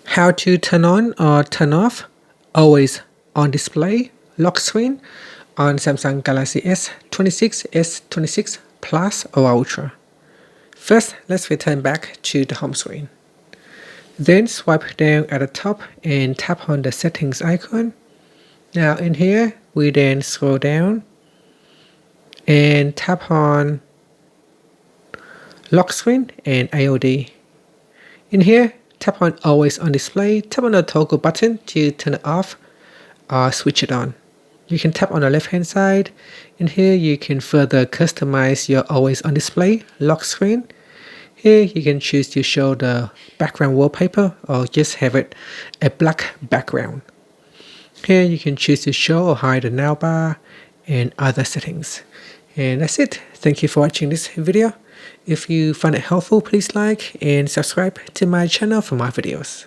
How to turn on or turn off always on display lock screen on Samsung Galaxy S26, S26 Plus or Ultra. First, let's return back to the home screen. Then swipe down at the top and tap on the settings icon. Now in here, we then scroll down and tap on lock screen and AOD. In here, tap on always on display, tap on the toggle button to turn it off or switch it on. You can tap on the left hand side. In here you can further customize your always on display lock screen. Here you can choose to show the background wallpaper or just have it a black background. Here you can choose to show or hide the navbar and other settings. And that's it. Thank you for watching this video. If you find it helpful, please like and subscribe to my channel for more videos.